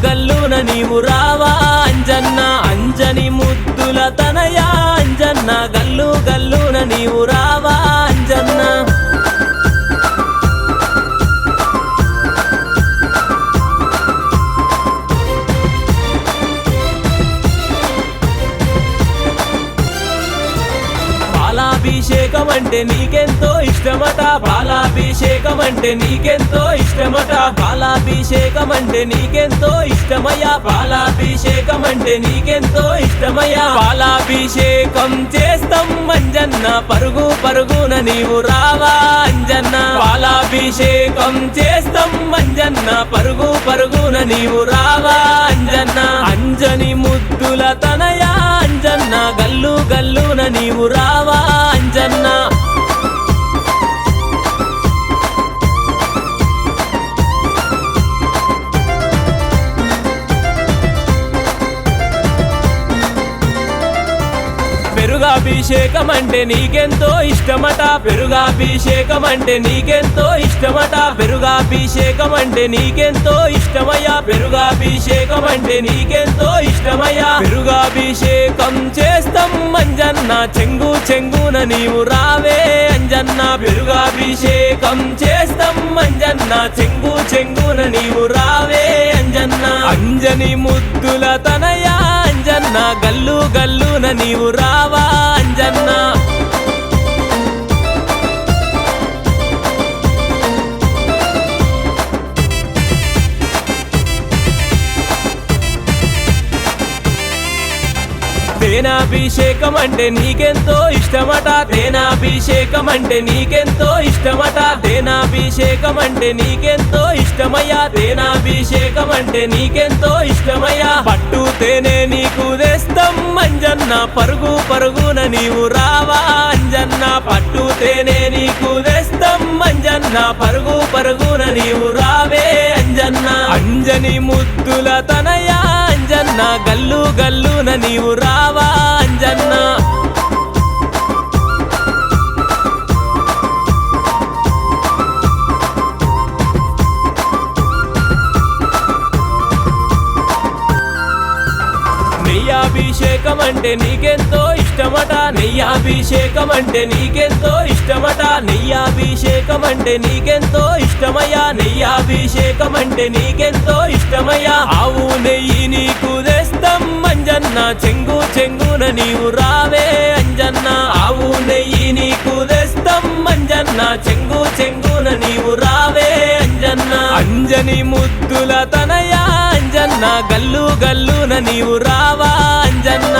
గల్లున నీవు రావా అంజన్న అంజని ముద్దుల తనయా అంజన్న గల్లున నీవు రావా అంజన్న పాలాభిషేకం అంటే నీకెంతో ఇష్టమట పాలాభిషేకం అంటే నీకెంతో ఇష్టమట పాలాభిషేకం అంటే నీకెంతో ఇష్టమయ్యా పాలాభిషేకం అంటే నీకెంతో ఇష్టమయ్యా పాలాభిషేకం చేస్తాం అంజన్న పరుగు పరుగున నీవు రావా అంజన్న పాలాభిషేకం చేస్తాం అంజన్న పరుగు పరుగున నీవు రావా అంజన్న అంజని ముద్దుల తనయా అంజన్న గల్లున నీవు రావా అంజన్న పెరుగాభిషేకం అంటే నీకెంతో ఇష్టమట పెరుగాభిషేకం అంటే నీకెంతో ఇష్టమట పెరుగాభిషేకం అంటే నీకెంతో ఇష్టమయ్యా పెరుగాభిషేకం అంటే నీకెంతో ఇష్టమయ్యా పెరుగాభిషేకం చేస్తాం అంజన్న చెంగున నీవు రావే అంజన్న పెరుగాభిషేకం చేస్తాం అంజన్న చెంగున నీవు రావే అంజన్న అంజని ముద్దుల తనయా అంజన్న గల్లున నీవు రావా అంజన్న తేనాభిషేకం అంటే నీకెంతో ఇష్టమట తేనాభిషేకం అంటే నీకెంతో ఇష్టమట తేనాభిషేకం అంటే నీకెంతో ఇష్టమయ్యా తేనాభిషేకం అంటే నీకెంతో ఇష్టమయ్యా పట్టు తేనె నీకు తెస్తాం అంజన్న పరుగు పరుగున నీవు రావా అంజన్న పట్టు తేనె నీకు తెస్తాం అంజన్న పరుగు పరుగున నీవు రావే అంజన్న అంజని ముద్దుల తనయా అంజన్న గల్లున నీవు రావా అంజన్న నెయ్యాభిషేకం అంటే నీకెంతో ఇష్టమట నెయ్యాభిషేకం అంటే నీకెంతో ఇష్టమట నెయ్యాభిషేకం అంటే నీకెంతో ఇష్టమయ్యా నెయ్యాభిషేకం అంటే నీకెంతో ఇష్టమయ్యా ఆవు నెయ్యి నీకు తెస్తాం అంజన్న చెంగున నీవు రావే అంజన్న ఆవు నెయ్యి నీకు తెస్తాం అంజన్న చెంగున నీవు రావే అంజన్న అంజని ముద్దుల తనయా అంజన్న గల్లున నీవు రావా అంజన్న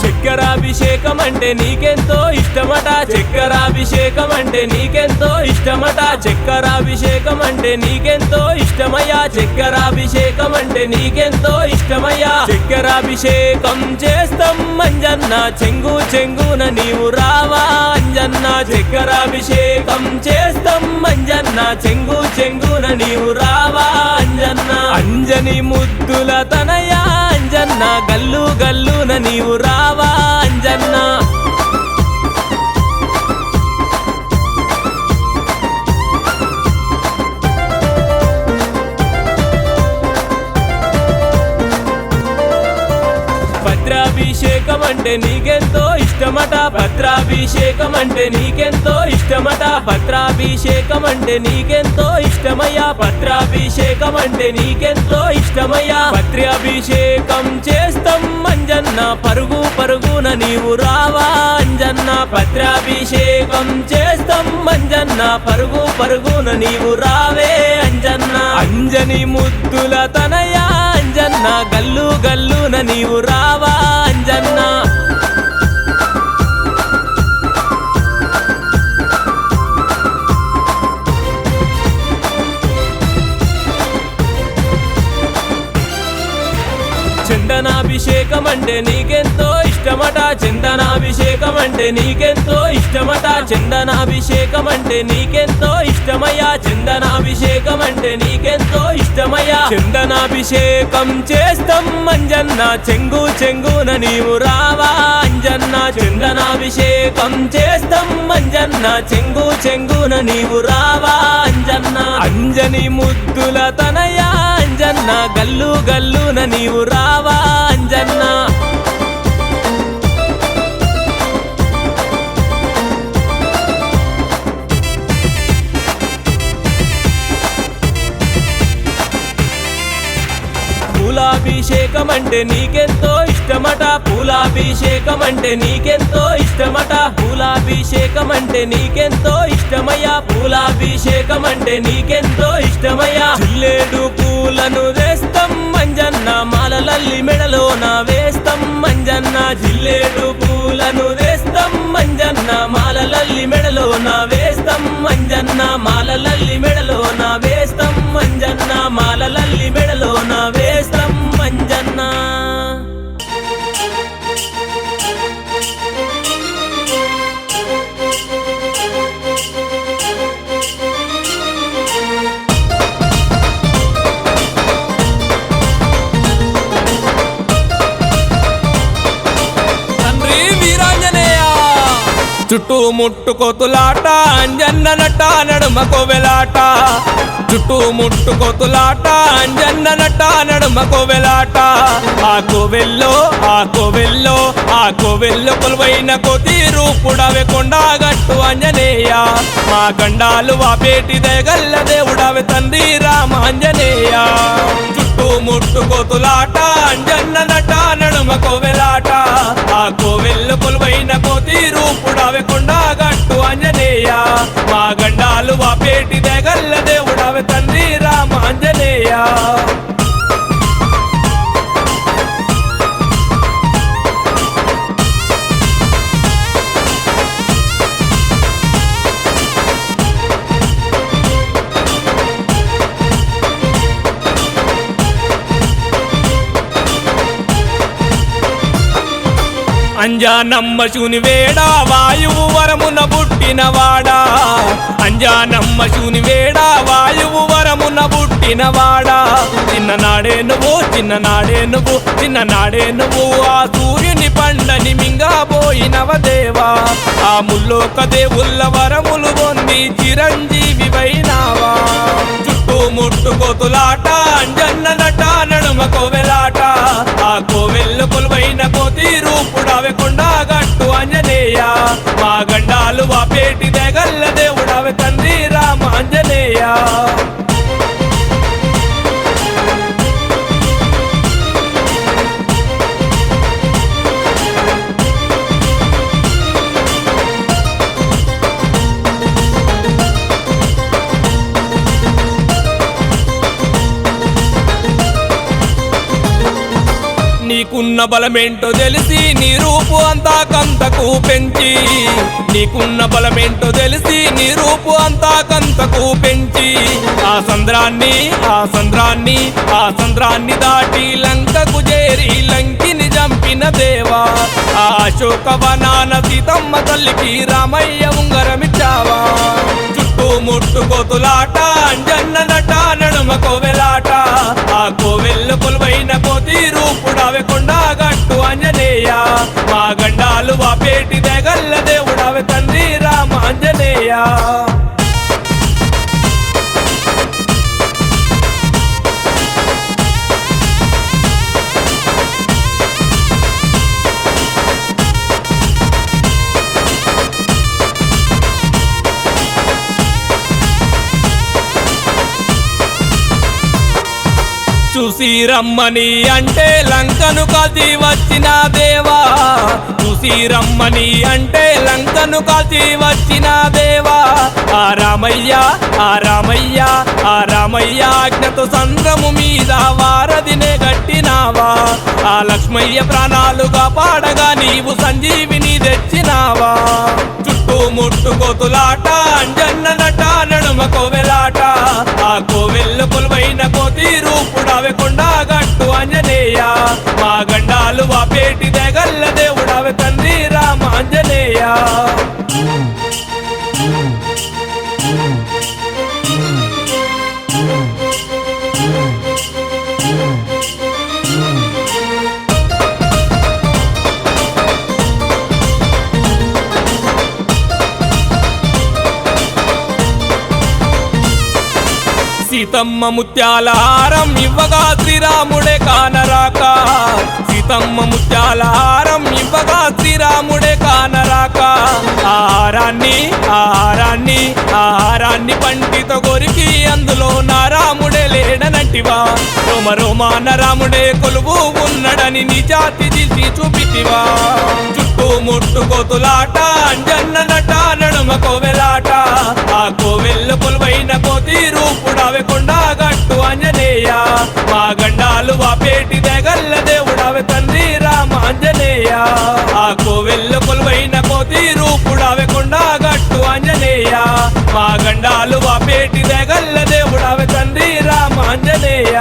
చక్కెరాభిషేకం అంటే నీకెంతో ఇష్టమట చక్కెరాభిషేకం అంటే నీకెంతో ఇష్టమట చక్కెరాభిషేకం అంటే నీకెంతో ఇష్టమయ్యా చక్కెరాభిషేకం అంటే నీకెంతో ఇష్టమయ్యా చక్కెరాభిషేకం చేస్తాం అంజన్న చెంగున నీవు రావా అంజన్న చక్కెరాభిషేకం చేస్తాం అంజన్న చెంగున నీవు రావా అంజన్న అంజని ముద్దుల తనయా అంజన్న గల్లున నీవు రావా అంజన్న భద్రాభిషేకం అంటే నీకెంతో ఇష్టమట భద్రాభిషేకం అంటే నీకెంతో ఇష్టమట భద్రాభిషేకం అంటే నీకెంతో ఇష్టమయ్యా భద్రాభిషేకం అంటే నీకెంతో ఇష్టమయ్యా భద్రాభిషేకం చేస్తాం అంజన్న పరుగున నీవు రావా అంజన్న భద్రాభిషేకం చేస్తాం అంజన్న పరుగున నీవు రావే అంజన్న అంజని ముద్దుల తనయా అంజన్న గల్లున నీవు రావా అంజన్న చందనాభిషేకం అంటే నీకెంతో ఇష్టం ఇష్టమట చందనాభిషేకం అంటే నీకెంతో ఇష్టమట చందనాభిషేకం అంటే నీకెంతో ఇష్టమయ్యా చందనాభిషేకం అంటే నీకెంతో ఇష్టమయ్యా చందనాభిషేకం చేస్తాం అంజన్న చెంగు చెంగున నీవు రావా అంజన్న చందనాభిషేకం చేస్తాం అంజన్న చెంగు చెంగున నీవు రావా అంజన్న అంజని ముద్దుల తనయా అంజన్న గల్లు గల్లున నీవు రావా అంజన్న పూలాభిషేకం అంటే నీకెంతో ఇష్టమట పూలాభిషేకం అంటే నీకెంతో ఇష్టమట పూలాభిషేకం అంటే నీకెంతో ఇష్టమయ్యా పూలాభిషేకం అంటే నీకెంతో ఇష్టమయ్యా జిల్లేడు పూలను వేస్తాం మంజన్న మాలలల్లి మెడలోన వేస్తాం మంజన్న జిల్లేడు పూలను వేస్తాం మంజన్న మాలలల్లి మెడలోన వేస్తాం మంజన్న మాలలల్లి మెడలోన వేస్తాం మంజన్న మాలలల్లి మెడలోన వేస్తాం మంజన్న చుట్టూ ముట్టుకోతులాట అంజన్న నట నడుమ కోవెలాట చుట్టూ ముట్టుకోతులాట అంజన్న నట నడుమ కోవెలాట ఆ కోవెల్లో ఆ కోవెల్లో ఆ కోవెల్లో కొలువైన కోతి రూపుడవే కొండగట్టు అంజనేయ మా గండాలు వాపేటి దయగల్ల దేవుడవే తండ్రి రామ అంజనేయ చుట్టూ ముట్టుకోతులాట అంజన్న నట నడుమ కోవెలాట ఆ కోవెల్లో కొలువైన కోతి రూపుడవే కొండగట్టు అంజనేయ మా గండాలు వాపేటి దయగల్ల దేవుడవే తండ్రి రామ అంజనేయ అంజానమ్మ శూని వేడా వాయువు వరమున పుట్టినవాడా అంజానమ్మ శూని వేడా వాయువు వరమున పుట్టినవాడా చిన్ననాడే నువ్వు చిన్ననాడే నువ్వు చిన్ననాడే నువ్వు ఆ సూర్యుని పండని మింగబోయినవ దేవా ఆ ముల్లోక దేవుళ్ళ వరములు పొంది చిరంజీవి వైనావా చుట్టూ ముట్టుకోతులాట అంజన్న నట నడుమ కోవెలాట ఆ కోవెల్లో కొలువైన కోతి రూపుడవే కొండగట్టు అంజనేయ మా గండాలు వాపేటి దయగల్ల దేవుడవే తండ్రి రామ అంజనేయ నీకున్న బలమేంటో తెలిసి నీ రూపు అంతా కంతకు పెంచి నీకున్న బలమేంటో తెలిసి నీ రూపు అంతా కంతకు పెంచి ఆ సంద్రాన్ని ఆ సంద్రాన్ని ఆ సంద్రాన్ని దాటి లంకకు చేరి లంకిని చంపిన దేవా ఆ అశోకవనాన సీతమ్మ తల్లికి రామయ్య ఉంగరమిచ్చావా చుట్టూ ముట్టుకోతులాట అంజన్న నట నడుమ కోవెలాట ఆ కోవెల్లో కొలువైన కోతి రూపుడవే కొండగట్టు అంజనేయ మా గండాలు వాపేటి దయగల్ల దేవుడవే తండ్రి రామ అంజనేయ చూసి రమ్మని అంటే లంకను కాల్చి వచ్చిన దేవా చూసి రమ్మని అంటే లంకను కాల్చి వచ్చిన దేవా ఆ రామయ్య ఆ రామయ్య ఆ రామయ్య ఆజ్ఞతో సంద్రము మీద వారధినే గట్టినావా ఆ లక్ష్మయ్య ప్రాణాలు కాపాడగా నీవు సంజీవిని తెచ్చినావా చుట్టూ ముట్టుకోతులాట అంజన్న నట నడుమ కోవెలాట ఆ కోవెల్లో కొలువైన కోతి రూపుడవే కొండగట్టు అంజనేయ మా గండాలు వాపేటి దయగల్ల దేవుడవే సీతమ్మ ముత్యాల హారం ఇవ్వగా శ్రీరాముడే కానరాక సీతమ్మ ముత్యాల హారం ఇవ్వగా శ్రీరాముడే కానరాక ఆహారాన్ని పంటితో కొరికి అందులో నా రాముడే లేడనంటివా రోమ రోమాన రాముడే కొలువు ఉన్నడని నిజాతి తీసి చూపితివా చుట్టూ ముట్టు కోతులాట అంజన్న నట నడుమ కోవెలాట ఆ కోవెల్లు కొలువైన కోతి రూపుడావే కొండా గట్టు ఆంజనేయ మా గండాలు వాపేటి దగల్ల దేవుడావే తండ్రి రామ ఆంజనేయ ఆ కోవెల్లు కొలువైన కోతి రూపుడావే కొండా గట్టు ఆంజనేయ మా గండాలు వాపేటి దగల్ల దేవుడావే తండ్రి రామ ఆంజనేయ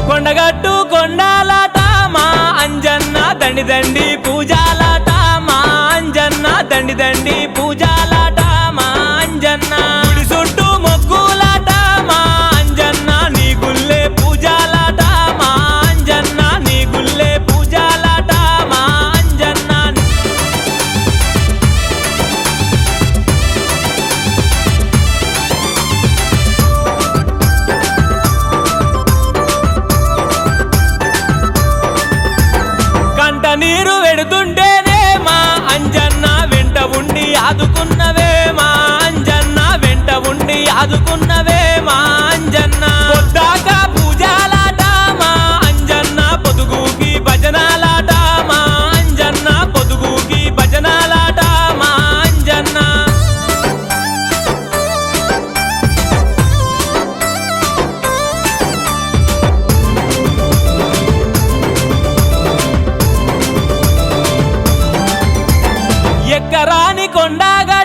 కొండగట్టు కొండాలాట మా అంజన్న దండి దండి పూజాలాట మా అంజన్న దండి దండి పూజాలాట మా అంజన్న గుడి చుట్టూ మొక్కులాట మా అంజన్న నీ గుల్లే పూజాలాట మా అంజన్న నీ గుల్లే పూజాలాట మా అంజన్న కంట నీరు వెడుతుంటేనే మా అంజన్న వెంట ఉండి ఆదుకున్నవే మా అంజన్న వెంట ఉండి ఆదుకున్నవే మా అంజన్న పొద్దాక పూజాలాట మా అంజన్న పొదుగుకి భజనాలాట మా అంజన్న పొదుగుకి భజనాలాట మా అంజన్న ఎక్కరాని కొండగా